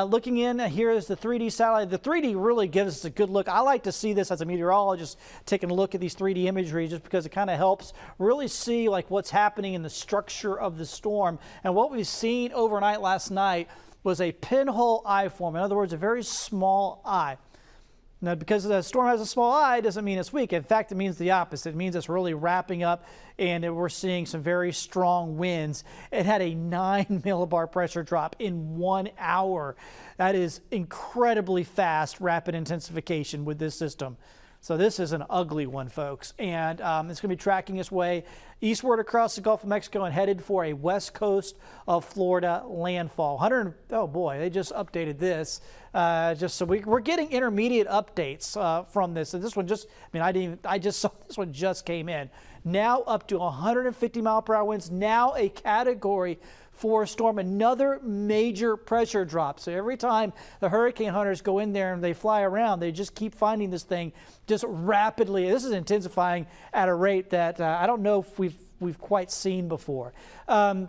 Looking in, here is the 3D satellite. The 3D really gives us a good look. I like to see this as a meteorologist, taking a look at these 3D imagery, just because it kind of helps really see like what's happening in the structure of the storm. And what we've seen overnight last night was a pinhole eye form. In other words, a very small eye. Now, because the storm has a small eye doesn't mean it's weak. In fact, it means the opposite. It means it's really wrapping up, and we're seeing some very strong winds. It had a 9 millibar pressure drop in 1 hour. That is incredibly fast, rapid intensification with this system. So this is an ugly one, folks, and it's going to be tracking its way eastward across the Gulf of Mexico and headed for a west coast of Florida landfall. Oh boy, they just updated this. Just so we're getting intermediate updates from this. And this one just, I just saw this one just came in. Now up to 150 mile per hour winds. Now a Category 4 storm, another major pressure drop. So every time the hurricane hunters go in there and they fly around, they just keep finding this thing just rapidly. This is intensifying at a rate that I don't know if we've quite seen before. I'm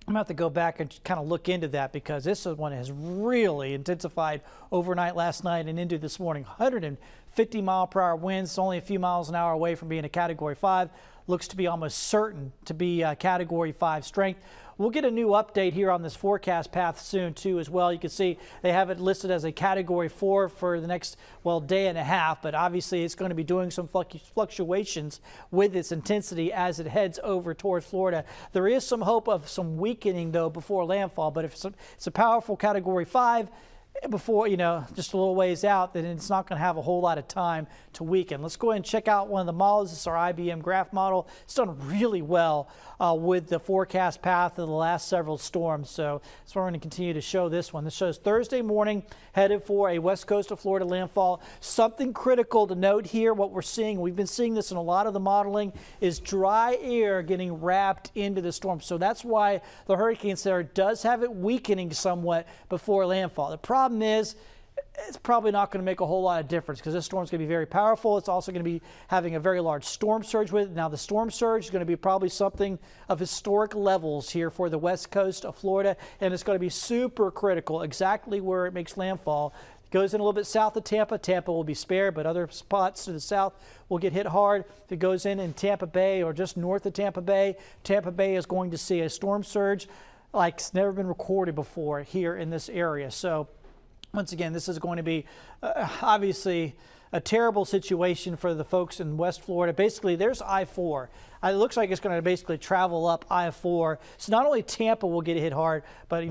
going to have to go back and kind of look into that, because this one has really intensified overnight last night and into this morning. 150 mile per hour winds, only a few miles an hour away from being a Category 5. Looks to be almost certain to be a Category 5 strength. We'll get a new update here on this forecast path soon too as well. You can see they have it listed as a Category 4 for the next, well, day and a half, but obviously it's going to be doing some fluctuations with its intensity as it heads over towards Florida. There is some hope of some weakening though before landfall, but if it's a powerful Category 5 before, just a little ways out, then it's not going to have a whole lot of time to weaken. Let's go ahead and check out one of the models. This is our IBM graph model. It's done really well with the forecast path of the last several storms. So that's why we're going to continue to show this one. This shows Thursday morning headed for a west coast of Florida landfall. Something critical to note here, what we're seeing, we've been seeing this in a lot of the modeling, is dry air getting wrapped into the storm. So that's why the Hurricane Center does have it weakening somewhat before landfall. The problem is it's probably not going to make a whole lot of difference, because this storm is going to be very powerful. It's also going to be having a very large storm surge with it. Now the storm surge is going to be probably something of historic levels here for the west coast of Florida, and it's going to be super critical exactly where it makes landfall. It goes in a little bit south of Tampa. Tampa will be spared, but other spots to the south will get hit hard. If it goes in Tampa Bay or just north of Tampa Bay is going to see a storm surge like it's never been recorded before here in this area. So once again, this is going to be obviously a terrible situation for the folks in West Florida. Basically, there's I-4. It looks like it's going to basically travel up I-4. So not only Tampa will get hit hard, but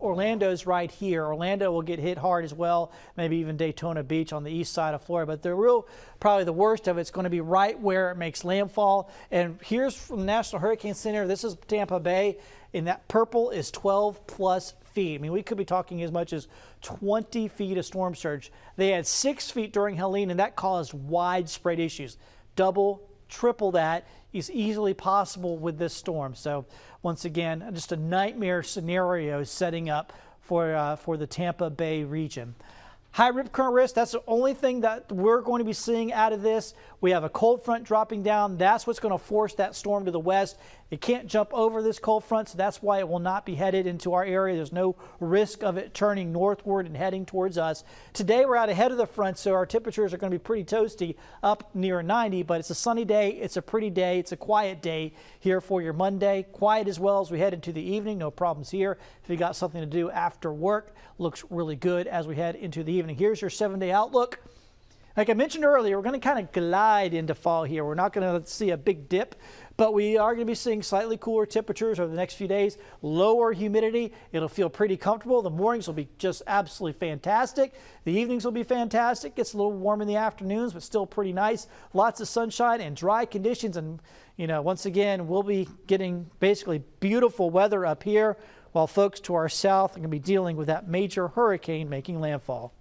Orlando's right here. Orlando will get hit hard as well, maybe even Daytona Beach on the east side of Florida. But probably the worst of it's going to be right where it makes landfall. And here's from the National Hurricane Center. This is Tampa Bay, and that purple is 12 plus feet. We could be talking as much as 20 feet of storm surge. They had 6 feet during Helene, and that caused widespread issues. Double, triple that is easily possible with this storm. So once again, just a nightmare scenario setting up for the Tampa Bay region. High rip current risk, that's the only thing that we're going to be seeing out of this. We have a cold front dropping down. That's what's going to force that storm to the west. It can't jump over this cold front, so that's why it will not be headed into our area. There's no risk of it turning northward and heading towards us. Today we're out ahead of the front, so our temperatures are going to be pretty toasty, up near 90, but it's a sunny day, it's a pretty day, it's a quiet day here for your Monday. Quiet as well as we head into the evening, no problems here. If you got something to do after work, looks really good as we head into the evening. Here's your 7-day outlook. Like I mentioned earlier, we're going to kind of glide into fall here. We're not going to see a big dip, but we are going to be seeing slightly cooler temperatures over the next few days, lower humidity. It'll feel pretty comfortable. The mornings will be just absolutely fantastic. The evenings will be fantastic. Gets a little warm in the afternoons, but still pretty nice. Lots of sunshine and dry conditions. And, once again, we'll be getting basically beautiful weather up here, while folks to our south are going to be dealing with that major hurricane making landfall.